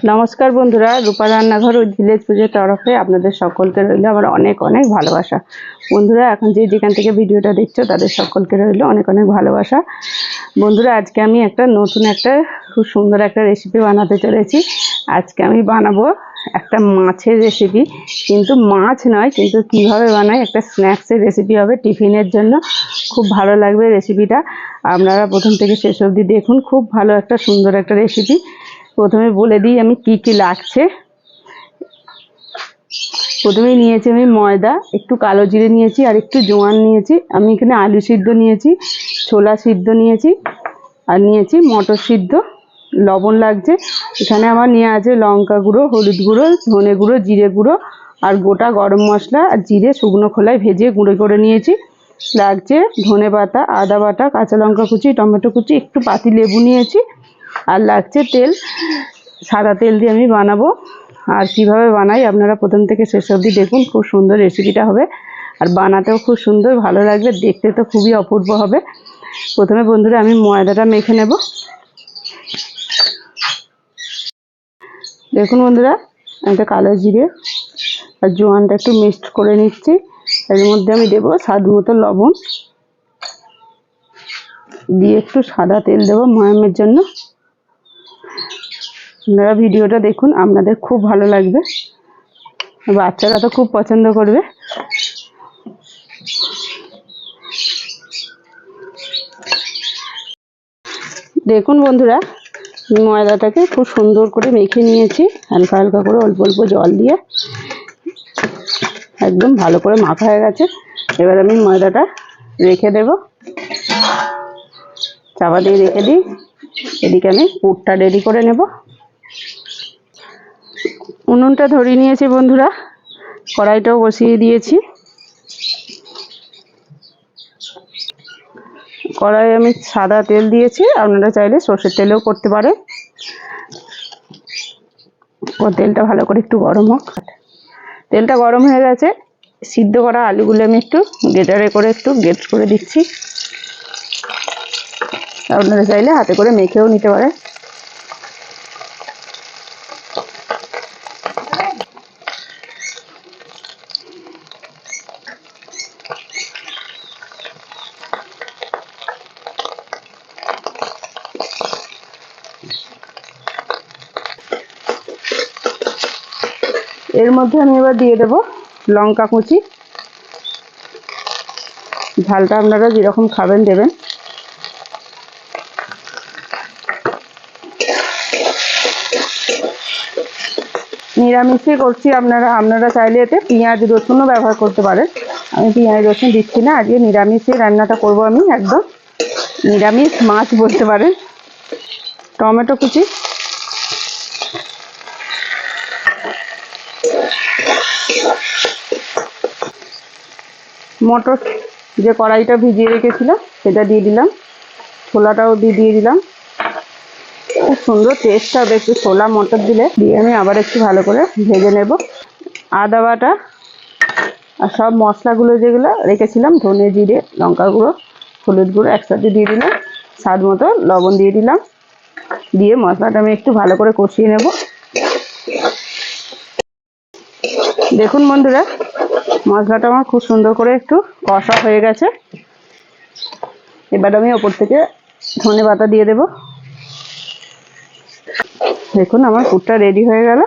नमस्कार बंधुरा रूपा रान्नाघर और ভিলেজ পুজোর तरफे আপনাদের সকলকে রইল আমার অনেক অনেক ভালোবাসা। বন্ধুরা এখন যেখান থেকে ভিডিওটা দেখছো তাদের সকলকে রইল অনেক অনেক ভালোবাসা। বন্ধুরা আজকে আমি নতুন খুব সুন্দর একটা রেসিপি বানাতে চলেছি। আজকে আমি বানাবো একটা মাছের রেসিপি, কিন্তু মাছ নয়, কিন্তু কিভাবে বানাই একটা স্ন্যাক্সের রেসিপি হবে টিফিনের জন্য। খুব ভালো লাগবে রেসিপিটা, আপনারা প্রথম থেকে শেষ অবধি দেখুন। খুব ভালো একটা সুন্দর একটা রেসিপি। প্রথমে বলে দিই আমি কি লাগছে। প্রথমেই নিয়েছি আমি ময়দা, একটু কালো জিরে নিয়েছি, আর একটু জোয়ান নিয়েছি। আমি এখানে আলু সিদ্ধ নিয়েছি, ছোলা সিদ্ধ নিয়েছি, আর নিয়েছি মটর সিদ্ধ। লবণ লাগছে। এখানে আমার নিয়ে আছে লঙ্কা গুঁড়ো, হলুদ গুঁড়ো, ধনে গুঁড়ো, জিরে গুঁড়ো, আর গোটা গরম মশলা আর জিরে শুকনো খোলায় ভেজে গুঁড়ো করে নিয়েছি। লাগছে ধনে পাতা, আদা বাটা, কাঁচা লঙ্কা কুচি, টমেটো কুচি, একটু পাতি লেবু নিয়েছি, আর লাগছে তেল। সাদা তেল দিয়ে আমি বানাবো। আর কিভাবে বানাই আপনারা প্রথম থেকে শেষ অবধি দেখুন। খুব সুন্দর রেসিপিটা হবে, আর বানাতেও খুব সুন্দর, ভালো লাগবে, দেখতে তো খুবই অপূর্ব হবে। প্রথমে বন্ধুরা আমি ময়দাটা মেখে নেব। দেখুন বন্ধুরা, একটা কালো জিরে আর জোয়ানটা একটু মিক্সড করে নিচ্ছি। এর মধ্যে আমি দেবো স্বাদ মতো লবণ, দিয়ে একটু সাদা তেল দেবো ময়ামের জন্য। আপনারা ভিডিওটা দেখুন, আপনাদের খুব ভালো লাগবে, বাচ্চারা তো খুব পছন্দ করবে। দেখুন বন্ধুরা, ময়দাটাকে খুব সুন্দর করে মেখে নিয়েছি, হালকা হালকা করে অল্প অল্প জল দিয়ে। একদম ভালো করে মাখা হয়ে গেছে। এবার আমি ময়দাটা রেখে দেব, চাপা দিয়ে রেখে দিই। এদিকে আমি পুরটা রেডি করে নেব। উনুনটা ধরিয়ে নিয়েছি বন্ধুরা, কড়াইটাও বসিয়ে দিয়েছি। কড়াইয়ে আমি সাদা তেল দিয়েছি, আপনারা চাইলে সর্ষের তেলেও করতে পারেন। ও তেলটা ভালো করে একটু গরম হোক। তেলটা গরম হয়ে গেছে। সিদ্ধ করা আলুগুলো আমি একটু গ্রেটারে করে গ্রেট করে দিচ্ছি। আপনারা চাইলে হাতে করে মেখেও নিতে পারেন। এর মধ্যে আমি এবার দিয়ে দেব লঙ্কা কুচি। ঝালটা আপনারা যেরকম খাবেন দেবেন। নিরামিষই করছি, আপনারা চাইলে এতে পেঁয়াজ রসুনও ব্যবহার করতে পারেন। আমি পেঁয়াজ রসুন দিচ্ছি না, আজকে নিরামিষই রান্নাটা করব আমি, একদম নিরামিষ মাছ বলতে পারেন। টমেটো কুচি, মটর যে কড়াইটা ভিজিয়ে রেখেছিলাম সেটা দিয়ে দিলাম, ছোলাটাও দিয়ে দিলাম। খুব সুন্দর টেস্ট হবে একটু ছোলা মটর দিলে। দিয়ে আমি আবার একটু ভালো করে ভেজে নেব। আদা বাটা আর সব মশলাগুলো যেগুলো রেখেছিলাম, ধনে জিরে লঙ্কা গুঁড়ো হলুদ গুঁড়ো একসাথে দিয়ে দিলাম, স্বাদ মতো লবণ দিয়ে দিলাম। দিয়ে মশলাটা আমি একটু ভালো করে কষিয়ে নেব। দেখুন বন্ধুরা, মশলাটা আমার খুব সুন্দর করে একটু কষা হয়ে গেছে। এবার আমি ওপর থেকে ধনে পাতা দিয়ে দেব। দেখুন আমার পুরটা রেডি হয়ে গেল।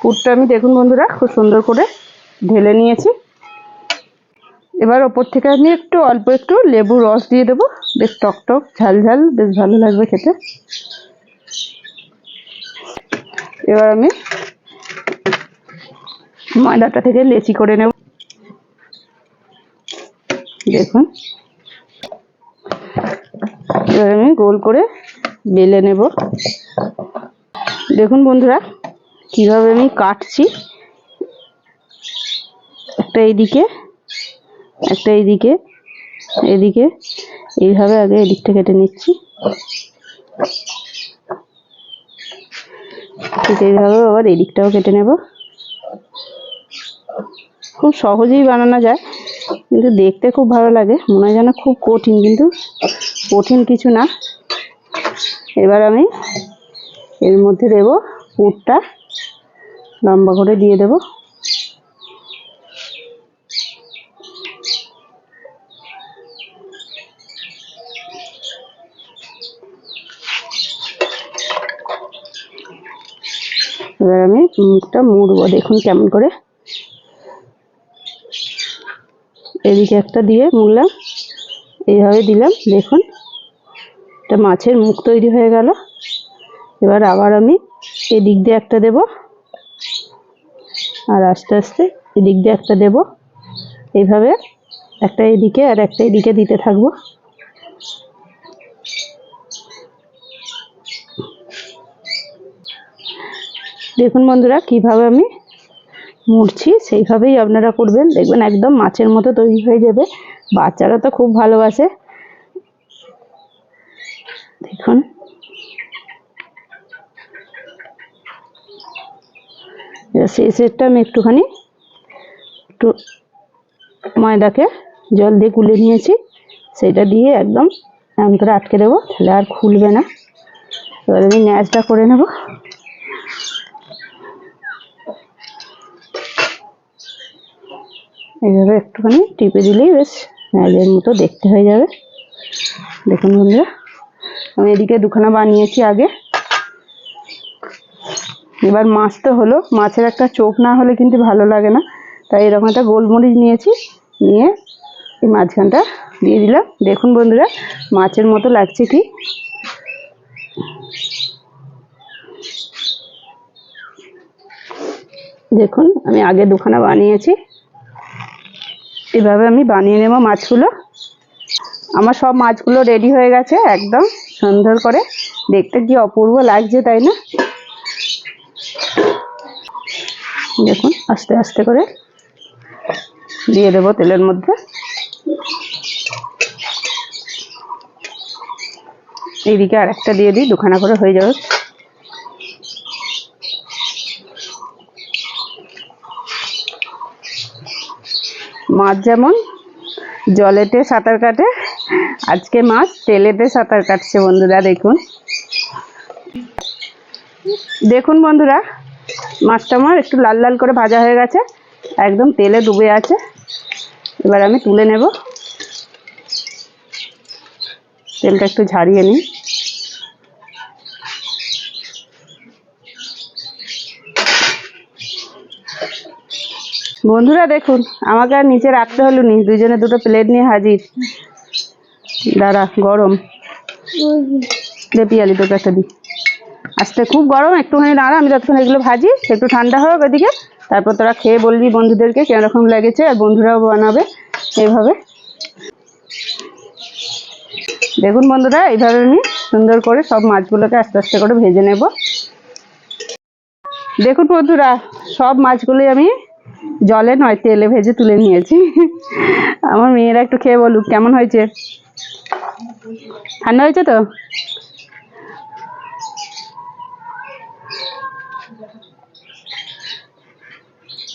পুরটা আমি দেখুন বন্ধুরা খুব সুন্দর করে ঢেলে নিয়েছি। এবার ওপর থেকে আমি অল্প একটু লেবু রস দিয়ে দেবো, বেশ টক টক ঝাল ঝাল, বেশ ভালো লাগবে খেতে। এবার আমি ময়দাটা থেকে লেচি করে নেব। দেখুন এবার আমি গোল করে বেলে নেব। দেখুন বন্ধুরা কিভাবে আমি কাটছি, একটা এইদিকে একটা এইদিকে, এদিকে এইভাবে আগে এদিকটা কেটে নিচ্ছি। ঠিক এইভাবে আবার এদিকটাও কেটে নেব। খুব সহজেই বানানো যায়, কিন্তু দেখতে খুব ভালো লাগে। মনে হয় যেন খুব কঠিন, কিন্তু কঠিন কিছু না। এবার আমি এর মধ্যে দেব পুরটা, লম্বা করে দিয়ে দেব। এবার আমি মুখটা মুড়বো, দেখুন কেমন করে। এদিকে একটা দিয়ে মুড়লাম, এইভাবে দিলাম, দেখুন একটা মাছের মুখ তৈরি হয়ে গেল। এবার আবার আমি এদিক দিয়ে একটা দেব, আর আস্তে আস্তে এদিক দিয়ে একটা দেব। এইভাবে একটা এদিকে আর একটা এদিকে দিতে থাকবো। দেখুন বন্ধুরা কিভাবে আমি মুড়ছি, সেইভাবেই আপনারা করবেন, দেখবেন একদম মাছের মতো তৈরি হয়ে যাবে। বাচ্চারা তো খুব ভালোবাসে। দেখুন শেষেরটা আমি একটুখানি একটু ময়দাকে জল দিয়ে গুলে নিয়েছি, সেটা দিয়ে একদম এমন করে আটকে দেবো, তাহলে আর খুলবে না। এবার আমি ন্যাজটা করে নেব। এইভাবে একটুখানি টিপে দিলেই বেশ ন্যাজের মতো দেখতে হয়ে যাবে। দেখুন বন্ধুরা, আমি এদিকে দুখানা বানিয়েছি আগে। এবার মাছ তো হলো, মাছের একটা চোখ না হলে কিন্তু ভালো লাগে না, তাই এরকম একটা গোলমরিচ নিয়েছি, নিয়ে এই মাঝখানটা দিয়ে দিলাম। দেখুন বন্ধুরা মাছের মতো লাগছে কি। দেখুন আমি আগে দুখানা বানিয়েছি, এভাবে আমি বানিয়ে নেব মাছগুলো। আমার সব মাছগুলো রেডি হয়ে গেছে, একদম সুন্দর করে, দেখতে কি অপূর্ব লাগছে তাই না। দেখুন আস্তে আস্তে করে দিয়ে দেবো তেলের মধ্যে। এইদিকে আর একটা দিয়ে দিই, দুখানা করে হয়ে যাবে। মাছ যেমন জলেতে সাঁতার কাটে, আজকে মাছ তেলেতে সাঁতার কাটছে বন্ধুরা। দেখুন দেখুন বন্ধুরা, মাছটা আমার একটু লাল লাল করে ভাজা হয়ে গেছে, একদম তেলে ডুবে আছে। এবার আমি তুলে নেব, তেলটা একটু ঝারিয়ে নিই। বন্ধুরা দেখুন, আমাকে আর নিচে রাখতে হলো নি, দুজনে দুটো প্লেট নিয়ে হাজির। দাঁড়া গরম দে পিয়ালি, তোকে একটা দিই। আজকে খুব গরম, একটুখানি দাঁড়া, আমি ততক্ষণ এগুলো ভাজি, একটু ঠান্ডা হোক ওদিকে, তারপর তোরা খেয়ে বলবি বন্ধুদেরকে কিরকম লেগেছে, আর বন্ধুরাও বানাবে এইভাবে। দেখুন বন্ধুরা, এইভাবে আমি সুন্দর করে সব মাছগুলোকে আস্তে আস্তে করে ভেজে নেব। দেখুন বন্ধুরা, সব মাছগুলোই আমি জলে নয় তেলে ভেজে তুলে নিয়েছি। আমার মেয়েরা একটু খেয়ে বলুক কেমন হয়েছে। ঠান্ডা হয়েছে তো?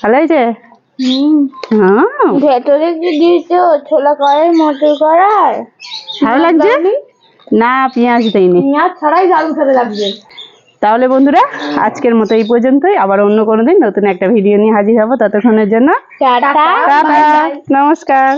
ভালো হয়েছে? হ্যাঁ, ভেতরে কি দিয়েছো? ছোলা কড়াই, মটর কড়াই, ভালো লাগছে না? পেঁয়াজ দেয়নি, পেঁয়াজ ছাড়াই দারুণ খেতে লাগবে। তাহলে বন্ধুরা আজকের মতো এই পর্যন্তই, আবার অন্য কোনো দিন নতুন একটা ভিডিও নিয়ে হাজির হব। ততক্ষণের জন্য টাটা, টাটা, নমস্কার।